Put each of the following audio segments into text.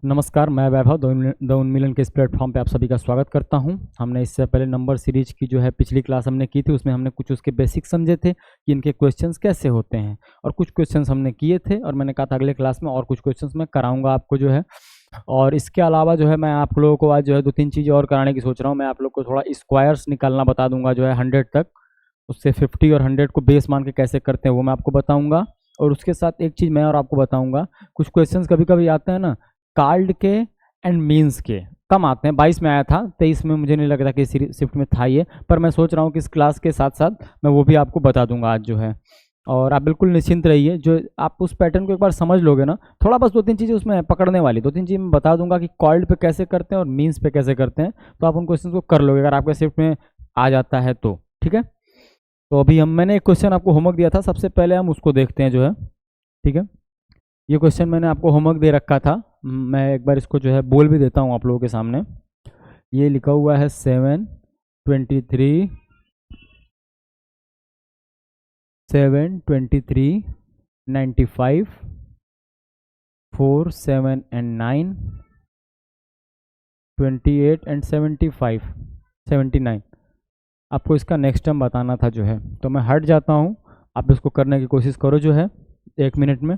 नमस्कार, मैं वैभव द उन्मिलन के इस प्लेटफॉर्म पे आप सभी का स्वागत करता हूं। हमने इससे पहले नंबर सीरीज की जो है पिछली क्लास हमने की थी, उसमें हमने कुछ उसके बेसिक समझे थे कि इनके क्वेश्चंस कैसे होते हैं और कुछ क्वेश्चंस हमने किए थे और मैंने कहा था अगले क्लास में और कुछ क्वेश्चंस मैं कराऊंगा आपको जो है। और इसके अलावा जो है मैं आप लोगों को आज जो है 2-3 चीज़ें और कराने की सोच रहा हूँ। मैं आप लोग को थोड़ा स्क्वायर्स निकालना बता दूंगा जो है 100 तक, उससे 50 और 100 को बेस मान के कैसे करते हैं वो मैं आपको बताऊँगा। और उसके साथ एक चीज़ मैं और आपको बताऊँगा, कुछ क्वेश्चंस कभी कभी आते हैं ना कार्ड के एंड मीन्स के, कम आते हैं। 22 में आया था, 23 में मुझे नहीं लगता कि शिफ्ट में था ये, पर मैं सोच रहा हूँ कि इस क्लास के साथ साथ मैं वो भी आपको बता दूंगा आज जो है। और आप बिल्कुल निश्चिंत रहिए, जो आप उस पैटर्न को एक बार समझ लोगे ना, थोड़ा बस 2-3 चीज़ें उसमें पकड़ने वाली, 2-3 चीज़ मैं बता दूंगा कि कॉल्ड पे कैसे करते हैं और मीन्स पे कैसे करते हैं, तो आप उन क्वेश्चन को कर लोगे अगर आपके शिफ्ट में आ जाता है तो। ठीक है, तो अभी मैंने एक क्वेश्चन आपको होमवर्क दिया था, सबसे पहले हम उसको देखते हैं जो है। ठीक है, ये क्वेश्चन मैंने आपको होमवर्क दे रखा था, मैं एक बार इसको जो है बोल भी देता हूँ आप लोगों के सामने। ये लिखा हुआ है 7, 23, 95, 4, 7 and 9, 28 and 79। आपको इसका नेक्स्ट टर्म बताना था जो है, तो मैं हट जाता हूँ, आप इसको करने की कोशिश करो जो है 1 मिनट में।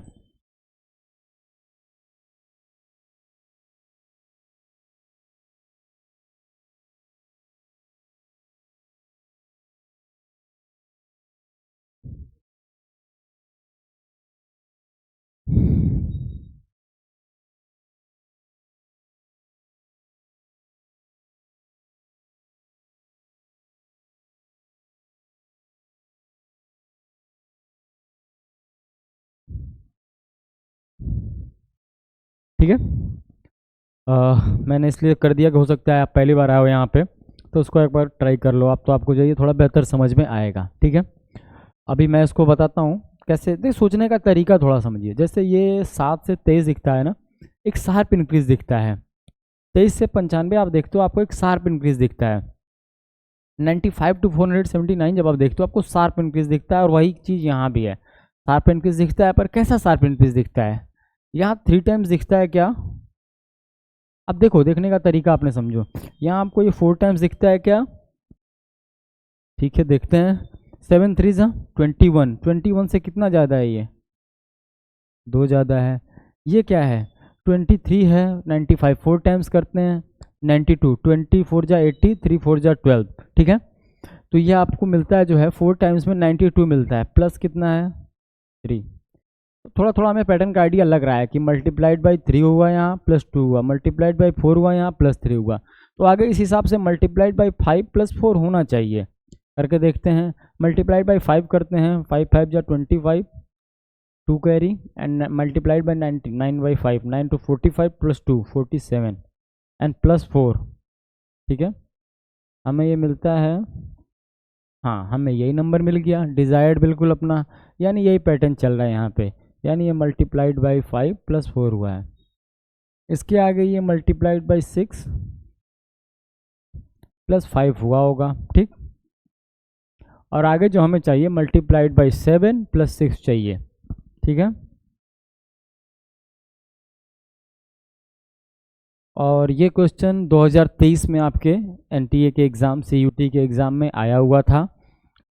ठीक है, मैंने इसलिए कर दिया कि हो सकता है आप पहली बार आए हो यहाँ पे, तो उसको एक बार ट्राई कर लो आप, तो आपको जो ये थोड़ा बेहतर समझ में आएगा। ठीक है, अभी मैं इसको बताता हूँ कैसे। देख, सोचने का तरीका थोड़ा समझिए। जैसे ये 7 से 23 दिखता है ना, एक शार्प इंक्रीज दिखता है। 23 से 95 आप देखते हो, आपको एक शार्प इंक्रीज दिखता है। 95 to 479 जब आप देखते हो आपको शार्प इंक्रीज दिखता है, और वही चीज़ यहाँ भी है, शार्प इंक्रीज दिखता है। पर कैसा शार्प इंक्रीज दिखता है? यहाँ 3 टाइम्स दिखता है क्या? अब देखो, देखने का तरीका आपने समझो। यहाँ आपको ये 4 टाइम्स दिखता है क्या? ठीक है, देखते हैं। 7 3 21, 21 से कितना ज़्यादा है? ये 2 ज़्यादा है। ये क्या है? 23 है। 95 4 टाइम्स करते हैं, 92, 24 जा 80, 3 4 जा 12। ठीक है, तो ये आपको मिलता है जो है 4 टाइम्स में 92 मिलता है, प्लस कितना है? 3। थोड़ा थोड़ा हमें पैटर्न का आइडिया लग रहा है कि मल्टीप्लाइड बाई 3 हुआ यहाँ, प्लस 2 हुआ, मल्टीप्लाइड बाई 4 हुआ यहाँ, प्लस 3 हुआ। तो आगे इस हिसाब से मल्टीप्लाइड बाई 5 प्लस 4 होना चाहिए। करके देखते हैं। मल्टीप्लाइड बाई 5 करते हैं, 5 5 जा 25, 2 carry, and multiplied by 90, 9 by 5, 9 to 45 plus 2 47 and plus 4। ठीक है, हमें ये मिलता है, हाँ हमें यही नंबर मिल गया डिज़ायर्ड बिल्कुल अपना। यानी यही पैटर्न चल रहा है यहाँ पे, यानी ये मल्टीप्लाइड बाई 5 प्लस 4 हुआ है। इसके आगे ये मल्टीप्लाइड बाई 6 प्लस 5 हुआ होगा। ठीक, और आगे जो हमें चाहिए मल्टीप्लाइड बाई 7 प्लस 6 चाहिए। ठीक है, और ये क्वेश्चन 2023 में आपके एनटीए के एग्ज़ाम, सीयूटी के एग्ज़ाम में आया हुआ था,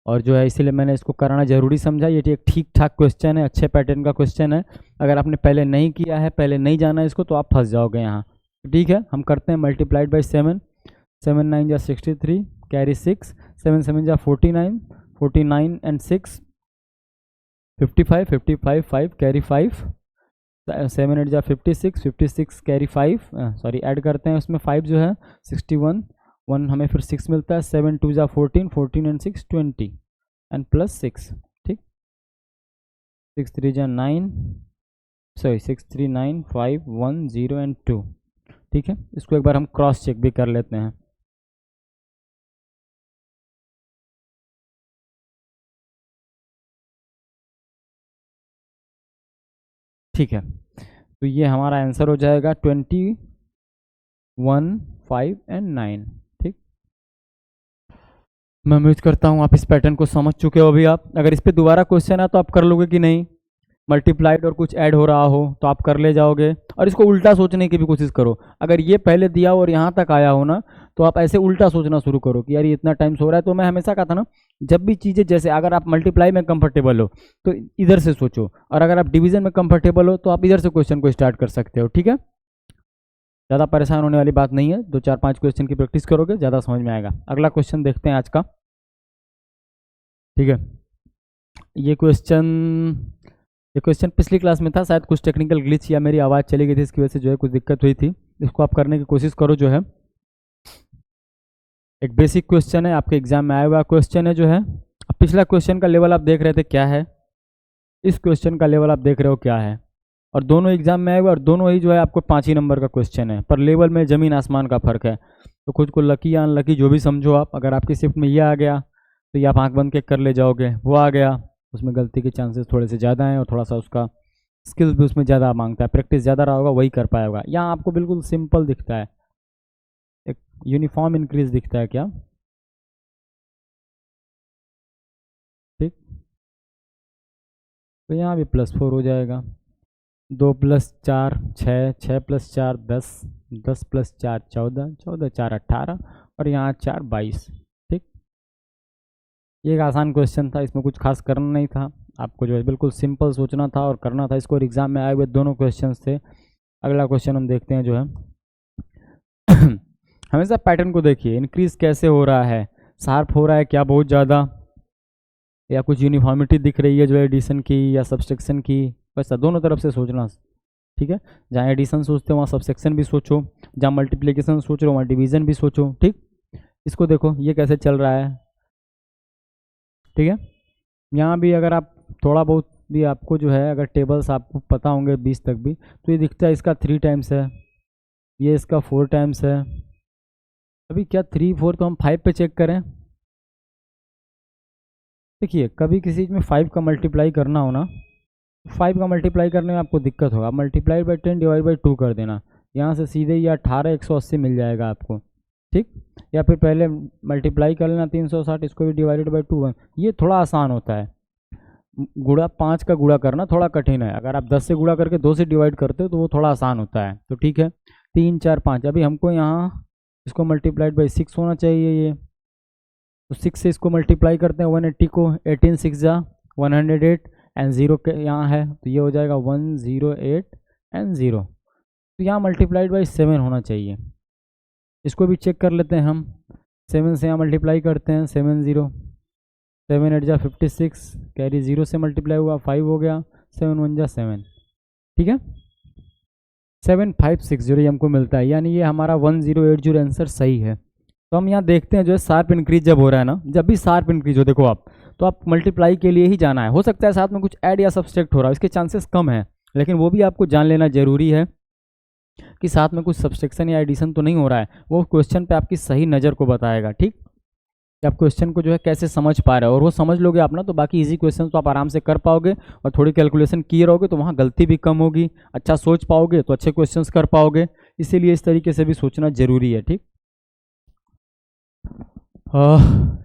और जो है इसीलिए मैंने इसको कराना ज़रूरी समझा। ये एक ठीक ठाक क्वेश्चन है, अच्छे पैटर्न का क्वेश्चन है। अगर आपने पहले नहीं किया है, पहले नहीं जाना है इसको, तो आप फंस जाओगे यहाँ। ठीक है, हम करते हैं मल्टीप्लाइड बाई 7, 7 9 जा 63, कैरी 6, 7 7 जा 49, 49 एंड 6 55, 55 5 कैरी 5, 7 8 जा 56, 56 कैरी 5, सॉरी ऐड करते हैं उसमें 5 जो है 61, 1 हमें फिर 6 मिलता है, 7 2 जा 14, 14 एंड 6 20 एंड प्लस 6। ठीक, 6 3 जा 9, सॉरी 6 3 9 5 1 0 एंड 2। ठीक है, इसको एक बार हम क्रॉस चेक भी कर लेते हैं। ठीक है, तो ये हमारा आंसर हो जाएगा 21 5 एंड 9। ठीक, मैं उम्मीद करता हूँ आप इस पैटर्न को समझ चुके हो। अभी आप अगर इस पर दोबारा क्वेश्चन है तो आप कर लोगे कि नहीं? मल्टीप्लाइड और कुछ ऐड हो रहा हो तो आप कर ले जाओगे। और इसको उल्टा सोचने की भी कोशिश करो। अगर ये पहले दिया और यहाँ तक आया हो ना, तो आप ऐसे उल्टा सोचना शुरू करो कि यार ये इतना टाइम सो रहा है। तो मैं हमेशा कहता ना, जब भी चीज़ें, जैसे अगर आप मल्टीप्लाई में कंफर्टेबल हो तो इधर से सोचो, और अगर आप डिवीजन में कंफर्टेबल हो तो आप इधर से क्वेश्चन को स्टार्ट कर सकते हो। ठीक है, ज़्यादा परेशान होने वाली बात नहीं है। 2 4 5 क्वेश्चन की प्रैक्टिस करोगे, ज़्यादा समझ में आएगा। अगला क्वेश्चन देखते हैं आज का। ठीक है, ये क्वेश्चन पिछली क्लास में था, शायद कुछ टेक्निकल ग्लिच या मेरी आवाज़ चली गई थी, इसकी वजह से जो है कुछ दिक्कत हुई थी। इसको आप करने की कोशिश करो। जो है एक बेसिक क्वेश्चन है, आपके एग्जाम में आया हुआ क्वेश्चन है जो है। अब पिछला क्वेश्चन का लेवल आप देख रहे थे क्या है, इस क्वेश्चन का लेवल आप देख रहे हो क्या है। और दोनों एग्जाम में आए हुए और दोनों ही जो है आपको 5 ही नंबर का क्वेश्चन है, पर लेवल में ज़मीन आसमान का फ़र्क है। तो खुद को लकी या अनलकी जो भी समझो आप। अगर आपकी शिफ्ट में ये आ गया तो ये आप आँख बंद के कर ले जाओगे, वो आ गया उसमें गलती के चांसेस थोड़े से ज़्यादा हैं और थोड़ा सा उसका स्किल्स भी उसमें ज़्यादा मांगता है, प्रैक्टिस ज़्यादा रहा होगा वही कर पाया होगा। यहाँ आपको बिल्कुल सिंपल दिखता है, एक यूनिफॉर्म इंक्रीज दिखता है क्या? ठीक, तो यहाँ भी +4 हो जाएगा। 2 + 4 6, 6 + 4 10, 10 + 4 14, 14 4 18 और यहाँ 4 22। ठीक, ये एक आसान क्वेश्चन था, इसमें कुछ खास करना नहीं था। आपको जो है बिल्कुल सिंपल सोचना था और करना था इसको। एग्जाम में आए हुए दोनों क्वेश्चन थे। अगला क्वेश्चन हम देखते हैं जो है। हमेशा पैटर्न को देखिए, इंक्रीज कैसे हो रहा है, शार्प हो रहा है क्या बहुत ज़्यादा, या कुछ यूनिफॉर्मिटी दिख रही है जो है एडिशन की या सब्सट्रैक्शन की। वैसा दोनों तरफ से सोचना। ठीक है, जहाँ एडिशन सोचते हो वहाँ सब्सट्रैक्शन भी सोचो, जहाँ मल्टीप्लिकेशन सोच रहे हो वहाँ डिवीजन भी सोचो। ठीक, इसको देखो ये कैसे चल रहा है। ठीक है, यहाँ भी अगर आप थोड़ा बहुत भी आपको जो है, अगर टेबल्स आपको पता होंगे 20 तक भी, तो ये दिखता है इसका 3 टाइम्स है, ये इसका 4 टाइम्स है। अभी क्या 3 4, तो हम 5 पे चेक करें। देखिए कभी किसी चीज़ में 5 का मल्टीप्लाई करना हो ना, 5 का मल्टीप्लाई करने में आपको दिक्कत होगा। मल्टीप्लाई बाई 10 डिवाइड बाई 2 कर देना, यहाँ से सीधे ये 18 180 मिल जाएगा आपको। ठीक, या फिर पहले मल्टीप्लाई कर लेना 360, इसको भी डिवाइडेड बाई 2 ये थोड़ा आसान होता है। गुणा 5 का गुणा करना थोड़ा कठिन है। अगर आप 10 से गुणा करके 2 से डिवाइड करते हो तो वो थोड़ा आसान होता है। तो ठीक है, 3 4 5। अभी हमको यहाँ इसको मल्टीप्लाइड बाई 6 होना चाहिए ये, तो 6 से इसको मल्टीप्लाई करते हैं 180 को, 18 6 जा 108 एंड 0 के यहाँ है तो ये हो जाएगा 108 एंड 0। तो यहाँ मल्टीप्लाइड बाई 7 होना चाहिए। इसको भी चेक कर लेते हैं हम। 7 से यहाँ मल्टीप्लाई करते हैं 7 0, 7 8 जा 56, कैरी 0 से मल्टीप्लाई हुआ 5 हो गया, 7 1 जा 7। ठीक है, 7560 हमको मिलता है, यानी ये हमारा 1080 आंसर सही है। तो हम यहाँ देखते हैं जो है शार्प इंक्रीज जब हो रहा है ना, जब भी शार्प इंक्रीज हो देखो आप, तो आप मल्टीप्लाई के लिए ही जाना है। हो सकता है साथ में कुछ ऐड या सब्सट्रैक्ट हो रहा है, इसके चांसेस कम है, लेकिन वो भी आपको जान लेना जरूरी है कि साथ में कुछ सब्सट्रैक्शन या एडिशन तो नहीं हो रहा है। वो क्वेश्चन पे आपकी सही नज़र को बताएगा। ठीक, कि आप क्वेश्चन को जो है कैसे समझ पा रहे हो, और वो समझ लोगे आप ना तो बाकी इजी क्वेश्चन तो आप आराम से कर पाओगे, और थोड़ी कैलकुलेशन किए रहोगे तो वहाँ गलती भी कम होगी, अच्छा सोच पाओगे तो अच्छे क्वेश्चंस कर पाओगे। इसीलिए इस तरीके से भी सोचना जरूरी है। ठीक,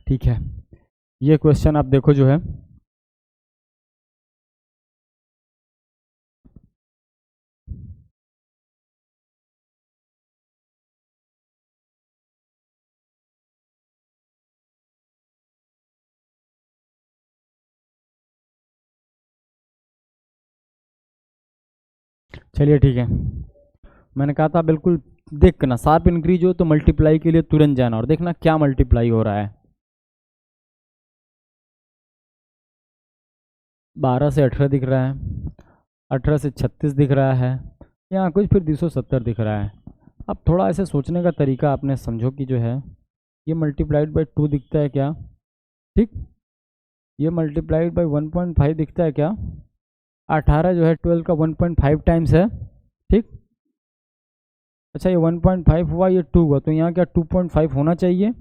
ठीक है, ये क्वेश्चन आप देखो जो है। चलिए ठीक है, मैंने कहा था बिल्कुल देखना, शार्प इंक्रीज हो तो मल्टीप्लाई के लिए तुरंत जाना और देखना क्या मल्टीप्लाई हो रहा है। 12 से 18 दिख रहा है, 18 से 36 दिख रहा है, यहाँ कुछ फिर 270 दिख रहा है। अब थोड़ा ऐसे सोचने का तरीका आपने समझो कि जो है ये मल्टीप्लाइड बाई 2 दिखता है क्या? ठीक, ये मल्टीप्लाइड बाई 1.5 दिखता है क्या? 18 जो है 12 का 1.5 टाइम्स है। ठीक, अच्छा ये 1.5 हुआ, ये 2 हुआ, तो यहाँ क्या 2.5 होना चाहिए।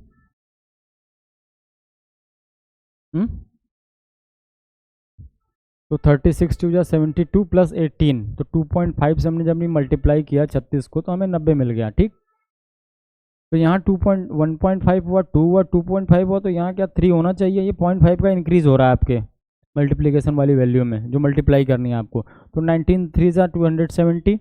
तो 36 2 या 72 प्लस 18, तो 2.5 से हमने जब मल्टीप्लाई किया 36 को तो हमें 90 मिल गया। ठीक, तो यहाँ 1.5 हुआ, 2 हुआ, 2.5 हुआ, तो यहाँ क्या 3 होना चाहिए। ये 0.5 का इंक्रीज हो रहा है आपके, मल्टीप्लिकेशन वाली वैल्यू में जो मल्टीप्लाई करनी है आपको। तो 19 3 270,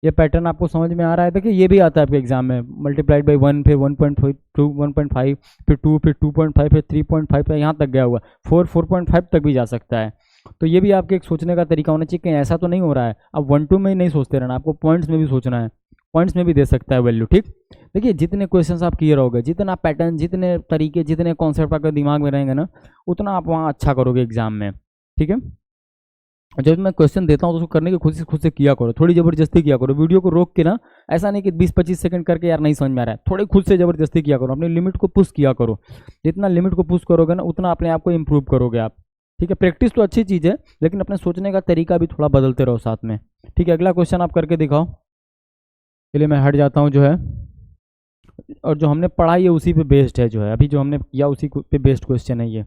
ये पैटर्न आपको समझ में आ रहा है। देखिए ये भी आता है आपके एग्जाम में, मल्टीप्लाइड बाई 1, फिर 1.5, 2, 1.5, फिर 2, फिर 2.5, फिर 3.5, यहाँ तक गया हुआ, 4, 4.5 तक भी जा सकता है। तो ये भी आपके एक सोचने का तरीका होना चाहिए कि ऐसा तो नहीं हो रहा है, अब 1 2 में ही नहीं सोचते रहना, आपको पॉइंट्स में भी सोचना है, पॉइंट्स में भी दे सकता है वैल्यू। ठीक, देखिए जितने क्वेश्चंस आप क्लियर होगे, जितना पैटर्न, जितने तरीके, जितने कॉन्सेप्ट आपके दिमाग में रहेंगे ना, उतना आप वहाँ अच्छा करोगे एग्जाम में। ठीक है, जब मैं क्वेश्चन देता हूँ तो उसको करने की खुद से किया करो, थोड़ी ज़बरदस्ती किया करो, वीडियो को रोक के ना, ऐसा नहीं कि 20-25 सेकंड करके यार नहीं समझ में आ रहा है, थोड़ी खुद से ज़बरदस्ती किया करो, अपनी लिमिट को पुश किया करो। जितना लिमिट को पुश करोगे ना, उतना अपने आप को इम्प्रूव करोगे आप। ठीक है, प्रैक्टिस तो अच्छी चीज़ है, लेकिन अपने सोचने का तरीका भी थोड़ा बदलते रहो साथ में। ठीक है, अगला क्वेश्चन आप करके दिखाओ। चलिए मैं हट जाता हूँ जो है, और जो हमने पढ़ा ये उसी पे बेस्ड है, जो है अभी जो हमने किया उसी पे बेस्ड क्वेश्चन है ये।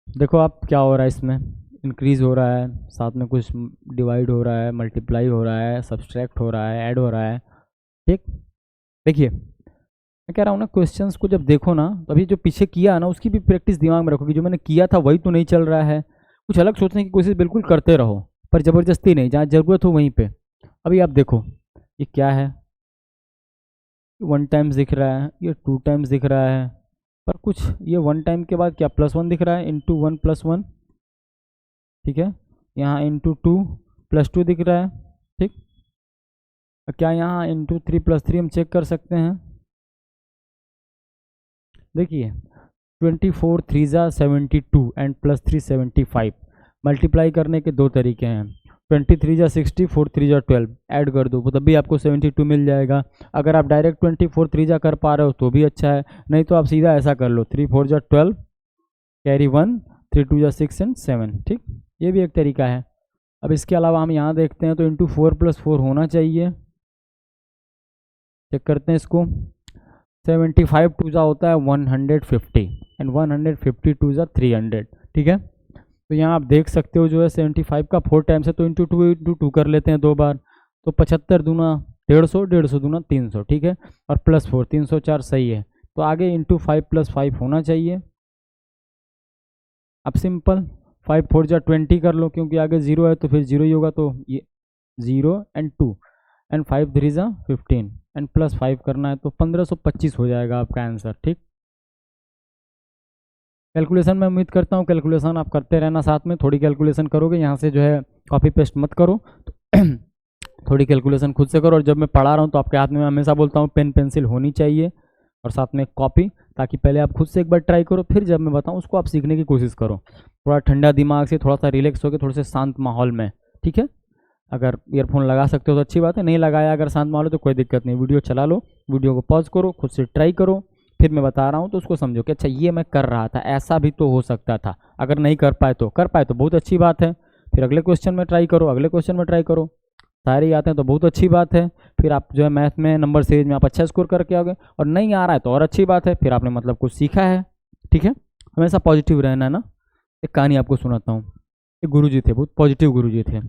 देखो आप क्या हो रहा है इसमें, इंक्रीज हो रहा है, साथ में कुछ डिवाइड हो रहा है, मल्टीप्लाई हो रहा है, सब्सट्रैक्ट हो रहा है, ऐड हो रहा है। ठीक, देखिए मैं कह रहा हूँ ना, क्वेश्चंस को जब देखो ना, तो अभी जो पीछे किया है ना उसकी भी प्रैक्टिस दिमाग में रखो कि जो मैंने किया था वही तो नहीं चल रहा है। कुछ अलग सोचने की कोशिश बिल्कुल करते रहो, पर ज़बरदस्ती नहीं, जहाँ ज़रूरत हो वहीं पे। अभी आप देखो ये क्या है, 1 टाइम्स दिख रहा है, ये 2 टाइम्स दिख रहा है, पर कुछ ये 1 टाइम के बाद क्या +1 दिख रहा है, इंटू 1 + 1। ठीक है, यहाँ इंटू 2 + 2 दिख रहा है। ठीक, क्या यहाँ इंटू 3 + 3 हम चेक कर सकते हैं। देखिए 24 3 72 एंड +3 75, मल्टीप्लाई करने के दो तरीके हैं, 23 60, 4 3 12, ऐड कर दो तब भी आपको 72 मिल जाएगा। अगर आप डायरेक्ट 24 3 कर पा रहे हो तो भी अच्छा है, नहीं तो आप सीधा ऐसा कर लो, 3 4 12, कैरी 1, 3 2 6 एंड 7। ठीक, ये भी एक तरीका है। अब इसके अलावा हम यहाँ देखते हैं तो इंटू 4 + 4 होना चाहिए, चेक करते हैं इसको। 75 2 होता है 150, एंड 150 2 300। ठीक है, तो यहाँ आप देख सकते हो जो है 75 का 4 टाइम्स है, तो इंटू 2 कर लेते हैं 2 बार, तो 75 दूना 150, 150 दूना 300। ठीक है, और +4 304 सही है, तो आगे इंटू 5 + 5 होना चाहिए। अब सिंपल 5 4 20 कर लो, क्योंकि आगे 0 है तो फिर 0 ही होगा, तो ये 0 एंड 2 एंड 5 3 15 एंड +5 करना है, तो 1525 हो जाएगा आपका आंसर। ठीक, कैलकुलेशन मैं उम्मीद करता हूँ कैलकुलेशन आप करते रहना, साथ में थोड़ी कैलकुलेशन करोगे, यहाँ से जो है कॉपी पेस्ट मत करो, तो थोड़ी कैलकुलेशन खुद से करो। और जब मैं पढ़ा रहा हूँ तो आपके हाथ में मैं हमेशा बोलता हूँ पेन पेंसिल होनी चाहिए, और साथ में कॉपी, ताकि पहले आप खुद से एक बार ट्राई करो, फिर जब मैं बताऊँ उसको आप सीखने की कोशिश करो, थोड़ा ठंडा दिमाग से, थोड़ा सा रिलैक्स होकर, थोड़े से शांत माहौल में। ठीक है, अगर ईयरफोन लगा सकते हो तो अच्छी बात है, नहीं लगाया अगर शांत माहौल है तो कोई दिक्कत नहीं, वीडियो चला लो, वीडियो को पॉज करो, खुद से ट्राई करो, फिर मैं बता रहा हूँ तो उसको समझो कि अच्छा ये मैं कर रहा था, ऐसा भी तो हो सकता था। अगर नहीं कर पाए तो बहुत अच्छी बात है, फिर अगले क्वेश्चन में ट्राई करो, अगले क्वेश्चन में ट्राई करो, सारे आते हैं तो बहुत अच्छी बात है। फिर आप जो है मैथ में नंबर सीरीज में आप अच्छा स्कोर करके आओगे, और नहीं आ रहा है तो और अच्छी बात है, फिर आपने मतलब कुछ सीखा है। ठीक है, हमेशा पॉजिटिव रहना है ना। एक कहानी आपको सुनाता हूँ, एक गुरुजी थे, बहुत पॉजिटिव गुरुजी थे।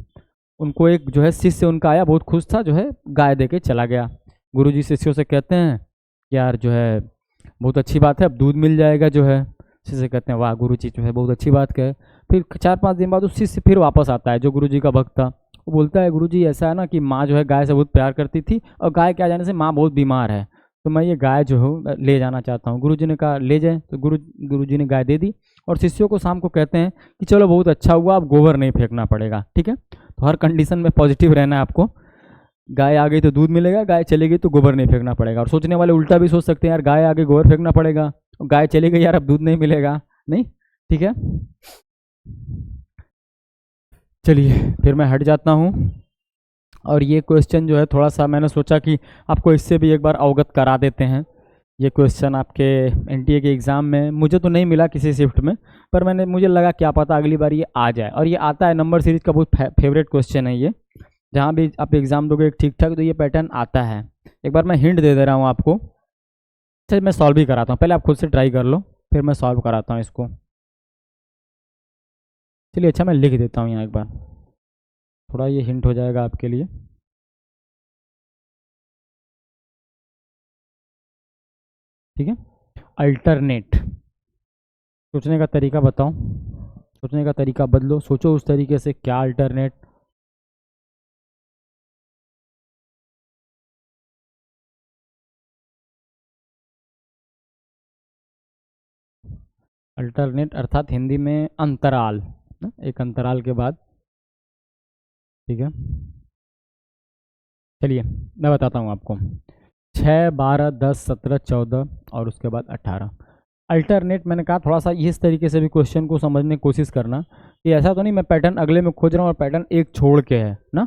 उनको एक जो है शिष्य उनका आया, बहुत खुश था, जो है गाय दे के चला गया। गुरुजी शिष्यों से कहते हैं यार जो है बहुत अच्छी बात है, अब दूध मिल जाएगा जो है। शिष्य कहते हैं वाह गुरुजी जो है बहुत अच्छी बात कहे। फिर 4-5 दिन बाद उस शिष्य फिर वापस आता है, जो गुरुजी का भक्त था। वो बोलता है गुरुजी ऐसा है ना कि माँ जो है गाय से बहुत प्यार करती थी, और गाय के आ जाने से माँ बहुत बीमार है, तो मैं ये गाय जो है ले जाना चाहता हूँ। गुरुजी ने कहा ले जाए, तो गुरुजी ने गाय दे दी, और शिष्यों को शाम को कहते हैं कि चलो बहुत अच्छा हुआ, अब गोबर नहीं फेंकना पड़ेगा। ठीक है, तो हर कंडीशन में पॉजिटिव रहना है आपको। गाय आ गई तो दूध मिलेगा, गाय चली गई तो गोबर नहीं फेंकना पड़ेगा। और सोचने वाले उल्टा भी सोच सकते हैं यार गाय आ गई गोबर फेंकना पड़ेगा, गाय चली गई यार अब दूध नहीं मिलेगा, नहीं। ठीक है, चलिए फिर मैं हट जाता हूँ। और ये क्वेश्चन जो है थोड़ा सा मैंने सोचा कि आपको इससे भी एक बार अवगत करा देते हैं। ये क्वेश्चन आपके एनटीए के एग्ज़ाम में मुझे तो नहीं मिला किसी शिफ्ट में, पर मुझे लगा क्या पता अगली बार ये आ जाए। और ये आता है, नंबर सीरीज का बहुत फेवरेट क्वेश्चन है ये, जहाँ भी आप एग्ज़ाम दोगे ठीक ठाक तो ये पैटर्न आता है। एक बार मैं हिंट दे रहा हूँ आपको। अच्छा मैं सॉल्व भी कराता हूँ, पहले आप खुद से ट्राई कर लो, फिर मैं सॉल्व कराता हूँ इसको। चलिए अच्छा मैं लिख देता हूँ यहाँ एक बार, थोड़ा ये हिंट हो जाएगा आपके लिए। ठीक है। अल्टरनेट, सोचने का तरीका बताओ, सोचने का तरीका बदलो, सोचो उस तरीके से, क्या अल्टरनेट। अल्टरनेट अर्थात हिंदी में अंतराल, एक अंतराल के बाद। ठीक है, चलिए मैं बताता हूँ आपको। 6, 12, 10, 17, 14 और उसके बाद 18। अल्टरनेट मैंने कहा थोड़ा सा इस तरीके से भी क्वेश्चन को समझने की कोशिश करना कि ऐसा तो नहीं मैं पैटर्न अगले में खोज रहा हूँ और पैटर्न एक छोड़ के है ना।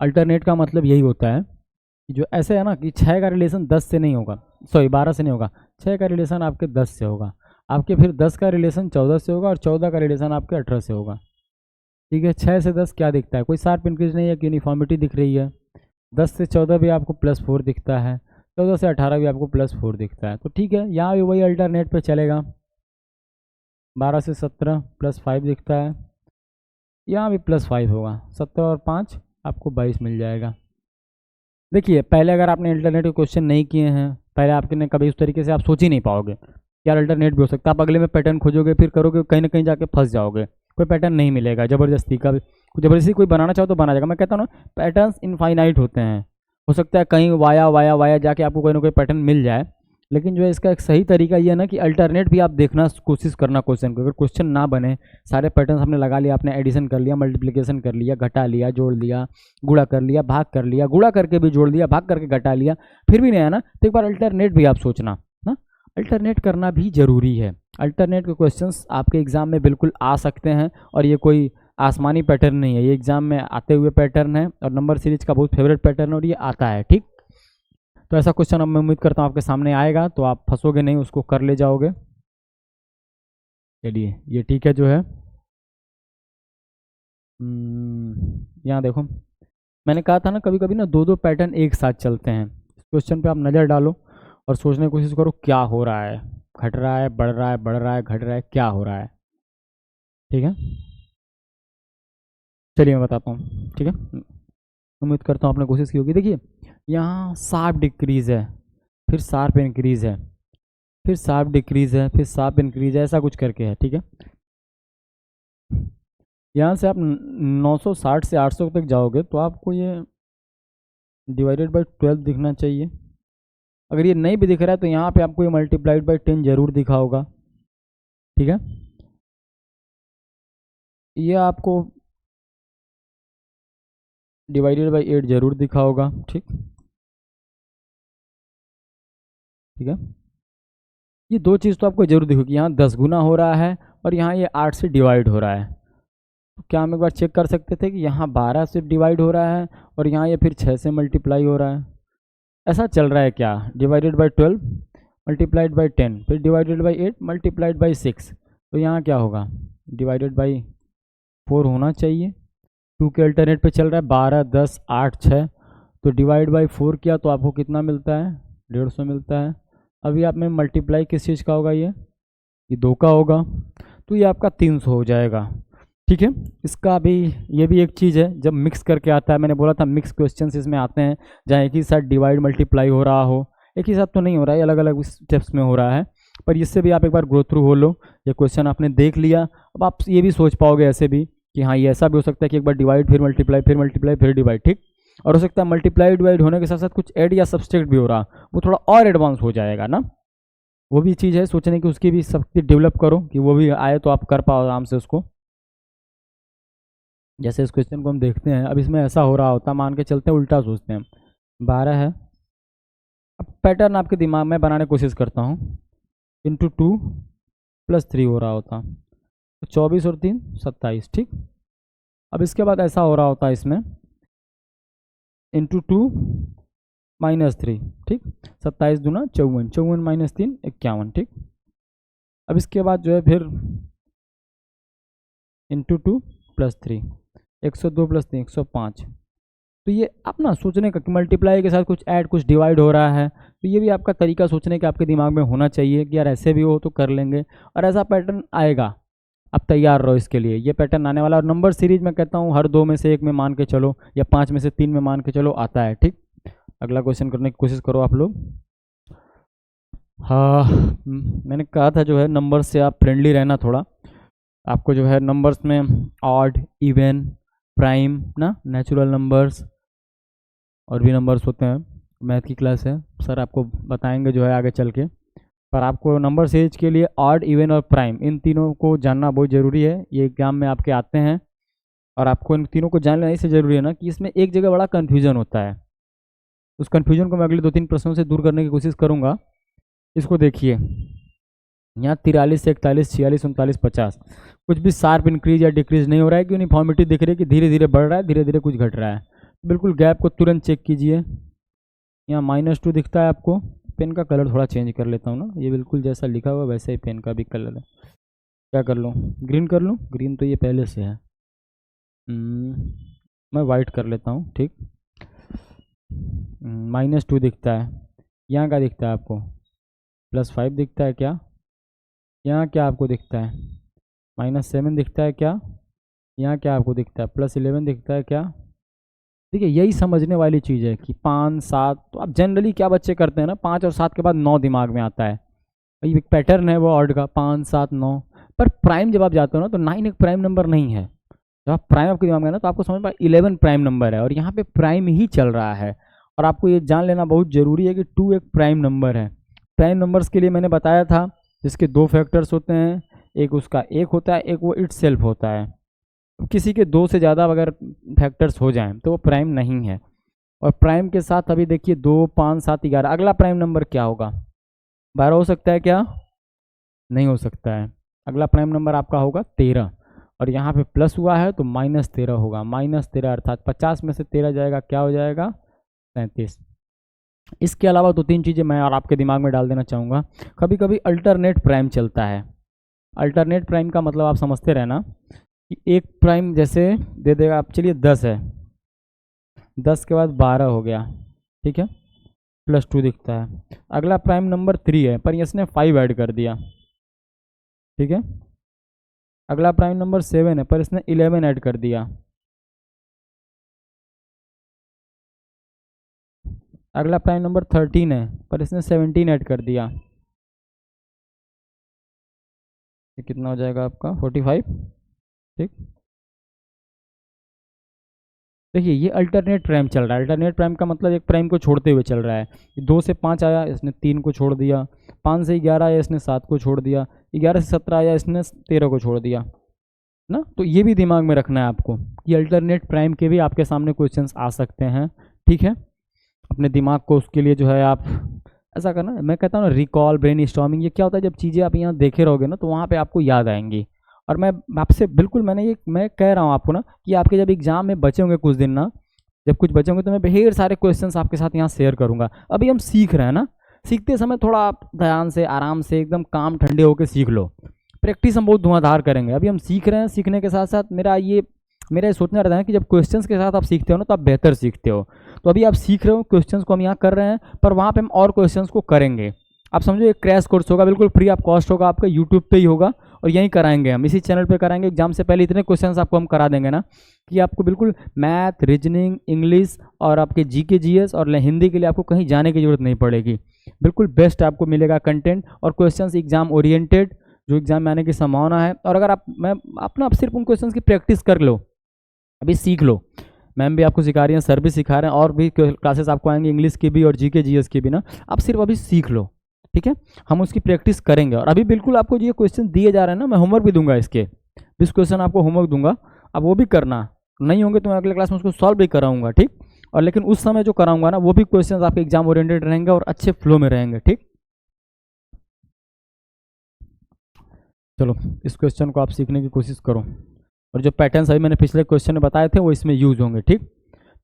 अल्टरनेट का मतलब यही होता है कि जो ऐसे है ना कि 6 का रिलेशन 10 से नहीं होगा, सॉरी 12 से नहीं होगा, 6 का रिलेशन आपके 10 से होगा, आपके फिर 10 का रिलेशन 14 से होगा और 14 का रिलेशन आपके 18 से होगा। ठीक है, 6 से 10 क्या दिखता है, कोई शार्प इंक्रीज नहीं है कि यूनिफॉर्मिटी दिख रही है। 10 से 14 भी आपको +4 दिखता है, 14 से 18 भी आपको +4 दिखता है, तो ठीक है यहाँ भी वही अल्टरनेट पे चलेगा। 12 से 17 +5 दिखता है, यहाँ भी +5 होगा, 17 और 5 आपको 22 मिल जाएगा। देखिए पहले अगर आपने अल्टरनेट के क्वेश्चन नहीं किए हैं, पहले आपने कभी उस तरीके से आप सोच ही नहीं पाओगे यार अल्टरनेट भी हो सकता है, आप अगले में पैटर्न खोजोगे फिर करोगे, कहीं ना कहीं जाके फंस जाओगे, कोई पैटर्न नहीं मिलेगा। ज़बरदस्ती का ज़बरदस्ती कोई बनाना चाहो तो बना जाएगा। मैं कहता हूँ ना पैटर्न्स इनफाइनाइट होते हैं, हो सकता है कहीं वाया वाया वाया जाके आपको कोई ना कोई पैटर्न मिल जाए, लेकिन जो है इसका एक सही तरीका ये है ना कि अल्टरनेट भी आप देखना कोशिश करना क्वेश्चन को। अगर क्वेश्चन ना बने, सारे पैटर्न हमने लगा लिया, आपने एडिशन कर लिया, मल्टीप्लिकेशन कर लिया, घटा लिया, जोड़ लिया, गुणा कर लिया, भाग कर लिया, गुणा करके भी जोड़ लिया, भाग करके घटा लिया, फिर भी नहीं आया ना, तो एक बार अल्टरनेट भी आप सोचना ना, अल्टरनेट करना भी जरूरी है। अल्टरनेट के क्वेश्चंस आपके एग्जाम में बिल्कुल आ सकते हैं और ये कोई आसमानी पैटर्न नहीं है, ये एग्जाम में आते हुए पैटर्न है और नंबर सीरीज का बहुत फेवरेट पैटर्न है और ये आता है। ठीक, तो ऐसा क्वेश्चन अब मैं उम्मीद करता हूँ आपके सामने आएगा तो आप फंसोगे नहीं, उसको कर ले जाओगे। चलिए ये ठीक है जो है। यहाँ देखो मैंने कहा था ना कभी कभी ना दो दो पैटर्न एक साथ चलते हैं। इस क्वेश्चन पे आप नज़र डालो और सोचने की कोशिश करो क्या हो रहा है, घट रहा है, बढ़ रहा है, बढ़ रहा है, घट रहा है, क्या हो रहा है। ठीक है, चलिए मैं बताता हूँ। ठीक है, उम्मीद करता हूँ आपने कोशिश की होगी। देखिए यहाँ शार्प डिक्रीज है, फिर शार्प इंक्रीज है, फिर शार्प डिक्रीज है, फिर शार्प इंक्रीज है, ऐसा कुछ करके है। ठीक है, यहाँ से आप 960 से 800 तक जाओगे तो आपको ये डिवाइडेड बाई 12 दिखना चाहिए। अगर ये नहीं भी दिख रहा है तो यहाँ पे आपको ये मल्टीप्लाइड बाई 10 जरूर दिखा होगा। ठीक है, ये आपको डिवाइडेड बाई 8 जरूर दिखा होगा। ठीक, ठीक है, ये दो चीज़ तो आपको जरूर दिखेगी, यहाँ 10 गुना हो रहा है और यहाँ ये 8 से डिवाइड हो रहा है। तो क्या हम एक बार चेक कर सकते थे कि यहाँ 12 से डिवाइड हो रहा है और यहाँ ये फिर 6 से मल्टीप्लाई हो रहा है, ऐसा चल रहा है क्या। डिवाइडेड बाई 12 मल्टीप्लाइड बाई 10 फिर डिवाइडेड बाई 8 मल्टीप्लाइड बाई 6, तो यहाँ क्या होगा, डिवाइडेड बाई 4 होना चाहिए। 2 के अल्टरनेट पे चल रहा है, 12, 10, 8, 6, तो डिवाइड बाई 4 किया तो आपको कितना मिलता है, 150 मिलता है। अभी आप में मल्टीप्लाई किस चीज़ का होगा, ये 2 का होगा, तो ये आपका 300 हो जाएगा। ठीक है, इसका भी ये भी एक चीज़ है जब मिक्स करके आता है, मैंने बोला था मिक्स क्वेश्चंस इसमें आते हैं जहाँ एक ही साथ डिवाइड मल्टीप्लाई हो रहा हो, एक ही साथ तो नहीं हो रहा है, अलग अलग स्टेप्स में हो रहा है, पर इससे भी आप एक बार ग्रो थ्रू हो लो। ये क्वेश्चन आपने देख लिया, अब आप ये भी सोच पाओगे ऐसे भी कि हाँ ये ऐसा भी हो सकता है कि एक बार डिवाइड फिर मल्टीप्लाई फिर मल्टीप्लाई फिर डिवाइड। ठीक, और हो सकता है मल्टीप्लाई डिवाइड होने के साथ साथ कुछ ऐड या सब्सट्रैक्ट भी हो रहा, वो थोड़ा और एडवांस हो जाएगा ना, वो भी चीज़ है सोचने की, उसकी भी शक्ति डेवलप करो कि वो भी आए तो आप कर पाओ आराम से उसको। जैसे इस क्वेश्चन को हम देखते हैं, अब इसमें ऐसा हो रहा होता, मान के चलते हैं उल्टा सोचते हैं, 12 है, अब पैटर्न आपके दिमाग में बनाने की कोशिश करता हूँ, इंटू 2 + 3 हो रहा होता, तो 24 और 3 27। ठीक, अब इसके बाद ऐसा हो रहा होता है इसमें इंटू 2 -3। ठीक, 27 दूना 54, 54 - 3 51। ठीक, अब इसके बाद जो है फिर इंटू 2 + 3 102 + 3 105। तो ये अपना सोचने का कि मल्टीप्लाई के साथ कुछ ऐड कुछ डिवाइड हो रहा है, तो ये भी आपका तरीका सोचने का आपके दिमाग में होना चाहिए कि यार ऐसे भी हो तो कर लेंगे, और ऐसा पैटर्न आएगा, आप तैयार रहो इसके लिए, ये पैटर्न आने वाला। और नंबर सीरीज में कहता हूँ हर 2 में से 1 में मान के चलो या 5 में से 3 में मान के चलो आता है। ठीक, अगला क्वेश्चन करने की कोशिश करो आप लोग। हाँ, मैंने कहा था जो है नंबर से आप फ्रेंडली रहना थोड़ा। आपको जो है नंबर्स में ऑड, इवन, प्राइम ना, नेचुरल नंबर्स और भी नंबर्स होते हैं। मैथ की क्लास है, सर आपको बताएंगे जो है आगे चल के। पर आपको नंबर सीरीज के लिए ऑड, इवन और प्राइम इन तीनों को जानना बहुत ज़रूरी है। ये एग्जाम में आपके आते हैं और आपको इन तीनों को जान लेना इससे ज़रूरी है ना कि इसमें एक जगह बड़ा कन्फ्यूजन होता है। उस कन्फ्यूजन को मैं अगले 2-3 प्रश्नों से दूर करने की कोशिश करूँगा। इसको देखिए, यहाँ 43 से 41, 46, 39, 50 कुछ भी शार्प इंक्रीज या डिक्रीज नहीं हो रहा है कि यूनिफॉर्मिटी दिख रही है कि धीरे धीरे बढ़ रहा है, धीरे धीरे कुछ घट रहा है। बिल्कुल गैप को तुरंत चेक कीजिए। यहाँ -2 दिखता है आपको। पेन का कलर थोड़ा चेंज कर लेता हूँ ना, ये बिल्कुल जैसा लिखा हुआ वैसे ही पेन का भी कलर है। क्या कर लूँ, ग्रीन कर लूँ? ग्रीन तो ये पहले से है। मैं वाइट कर लेता हूँ, ठीक। -2 दिखता है। यहाँ क्या दिखता है आपको? +5 दिखता है क्या? यहाँ क्या आपको दिखता है? -7 दिखता है क्या? यहाँ क्या आपको दिखता है? +11 दिखता है क्या? देखिए यही समझने वाली चीज़ है कि 5, 7, तो आप जनरली क्या बच्चे करते हैं ना, 5 और 7 के बाद 9 दिमाग में आता है। ये एक पैटर्न है वो ऑड का, 5, 7, 9। पर प्राइम जब आप जाते हो ना तो 9 एक प्राइम नंबर नहीं है। जब आप प्राइम आपके दिमाग में है ना तो आपको समझ में 11 प्राइम नंबर है और यहाँ पे प्राइम ही चल रहा है। और आपको ये जान लेना बहुत ज़रूरी है कि 2 एक प्राइम नंबर है। प्राइम नंबर्स के लिए मैंने बताया था जिसके 2 फैक्टर्स होते हैं, एक उसका एक होता है, एक वो इट सेल्फ होता है। किसी के 2 से ज़्यादा अगर फैक्टर्स हो जाएं तो वो प्राइम नहीं है। और प्राइम के साथ अभी देखिए 2, 5, 7, 11, अगला प्राइम नंबर क्या होगा? 12 हो सकता है क्या? नहीं हो सकता है। अगला प्राइम नंबर आपका होगा 13। और यहाँ पे प्लस हुआ है तो -13 होगा। -13 अर्थात 50 में से 13 जाएगा, क्या हो जाएगा? 37। इसके अलावा 2-3 चीज़ें मैं और आपके दिमाग में डाल देना चाहूँगा। कभी कभी अल्टरनेट प्राइम चलता है। अल्टरनेट प्राइम का मतलब आप समझते रहना कि एक प्राइम जैसे दे देगा आप, चलिए 10 है, 10 के बाद 12 हो गया, ठीक है, +2 दिखता है। अगला प्राइम नंबर 3 है पर इसने 5 ऐड कर दिया, ठीक है। अगला प्राइम नंबर 7 है पर इसने 11 ऐड कर दिया। अगला प्राइम नंबर 13 है पर इसने 17 ऐड कर दिया। ये कितना हो जाएगा आपका? 45, ठीक। देखिए ये अल्टरनेट प्राइम चल रहा है। अल्टरनेट प्राइम का मतलब एक प्राइम को छोड़ते हुए चल रहा है। 2 से 5 आया, इसने 3 को छोड़ दिया। 5 से 11 आया, इसने 7 को छोड़ दिया। 11 से 17 आया, इसने 13 को छोड़ दिया ना। तो ये भी दिमाग में रखना है आपको कि अल्टरनेट प्राइम के भी आपके सामने क्वेश्चंस आ सकते हैं, ठीक है। अपने दिमाग को उसके लिए जो है आप ऐसा करना, मैं कहता हूँ ना रिकॉल, ब्रेन स्टॉर्मिंग। ये क्या होता है, जब चीज़ें आप यहाँ देखे रहोगे ना तो वहाँ पे आपको याद आएंगी। और मैं आपसे बिल्कुल, मैं कह रहा हूँ आपको ना कि आपके जब एग्जाम में बचे होंगे कुछ दिन ना, जब कुछ बचे होंगे तो मैं ढेर सारे क्वेश्चंस आपके साथ यहाँ शेयर करूँगा। अभी हम सीख रहे हैं ना, सीखते समय थोड़ा आप ध्यान से, आराम से, एकदम काम ठंडे होकर सीख लो। प्रैक्टिस हम बहुत धुआंधार करेंगे। अभी हम सीख रहे हैं, सीखने के साथ साथ मेरा ये सोचना रहता है कि जब क्वेश्चंस के साथ आप सीखते हो ना तो आप बेहतर सीखते हो। तो अभी आप सीख रहे हो, क्वेश्चंस को हम यहाँ कर रहे हैं, पर वहाँ पे हम और क्वेश्चंस को करेंगे। आप समझो एक क्रैश कोर्स होगा, बिल्कुल फ्री ऑफ कॉस्ट होगा, आपका यूट्यूब पे ही होगा और यहीं कराएंगे हम, इसी चैनल पे कराएंगे। एग्जाम से पहले इतने क्वेश्चंस आपको हम करा देंगे ना कि आपको बिल्कुल मैथ, रीजनिंग, इंग्लिश और आपके जीके, जीएस और हिंदी के लिए आपको कहीं जाने की जरूरत नहीं पड़ेगी। बिल्कुल बेस्ट आपको मिलेगा कंटेंट और क्वेश्चंस एग्जाम ओरिएंटेड, जो एग्जाम में आने की संभावना है। और अगर आप सिर्फ उन क्वेश्चंस की प्रैक्टिस कर लो, अभी सीख लो। मैम भी आपको सिखा रही हैं, सर भी सिखा रहे हैं, और भी क्लासेस आपको आएंगे इंग्लिश की भी और जीके जीएस की भी ना। आप सिर्फ अभी सीख लो, ठीक है। हम उसकी प्रैक्टिस करेंगे। और अभी बिल्कुल आपको ये क्वेश्चन दिए जा रहे हैं ना, मैं होमवर्क भी दूंगा इसके 20 क्वेश्चन आपको होमवर्क दूंगा, अब वो भी करना। नहीं होंगे तो मैं अगले क्लास में उसको सॉल्व भी कराऊंगा, ठीक। और लेकिन उस समय जो कराऊंगा ना वो भी क्वेश्चन आपके एग्जाम ओरिएंटेड रहेंगे और अच्छे फ्लो में रहेंगे, ठीक। चलो इस क्वेश्चन को आप सीखने की कोशिश करो। और जो पैटर्न्स अभी मैंने पिछले क्वेश्चन में बताए थे वो इसमें यूज होंगे, ठीक।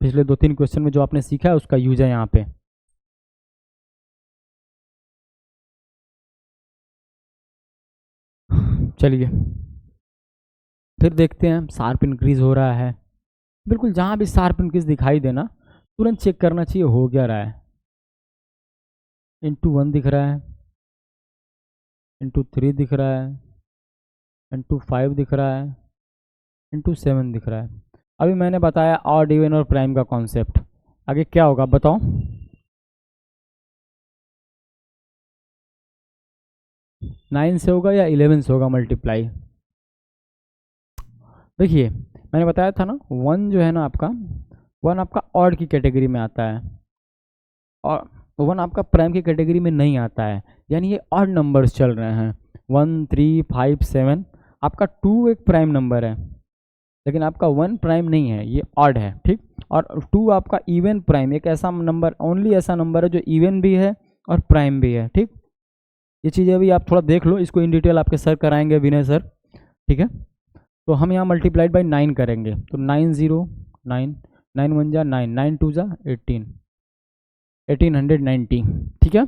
पिछले 2-3 क्वेश्चन में जो आपने सीखा है उसका यूज है यहाँ पे। चलिए फिर देखते हैं, शार्प इंक्रीज हो रहा है। बिल्कुल जहाँ भी शार्प इंक्रीज दिखाई देना तुरंत चेक करना चाहिए हो क्या रहा है। *1 दिख रहा है, *3 दिख रहा है, *5 दिख रहा है, *7 दिख रहा है। अभी मैंने बताया ऑड, इवन और प्राइम का कॉन्सेप्ट। आगे क्या होगा बताओ? 9 से होगा या 11 से होगा मल्टीप्लाई? देखिए मैंने बताया था ना, 1 जो है ना आपका, 1 आपका ऑड की कैटेगरी में आता है और 1 आपका प्राइम की कैटेगरी में नहीं आता है, यानी ये ऑड नंबर्स चल रहे हैं। 1 3 5 7, आपका 2 एक प्राइम नंबर है लेकिन आपका 1 प्राइम नहीं है, ये ऑड है, ठीक। और 2 आपका इवन प्राइम, एक ऐसा नंबर, ओनली ऐसा नंबर है जो इवन भी है और प्राइम भी है, ठीक। ये चीज़ें अभी आप थोड़ा देख लो, इसको इन डिटेल आपके सर कराएंगे, विनय सर, ठीक है। तो हम यहाँ मल्टीप्लाइड बाई 9 करेंगे, तो 9 0 9, 9 1 जा 9, 9 2 जा 18, 1890, ठीक है।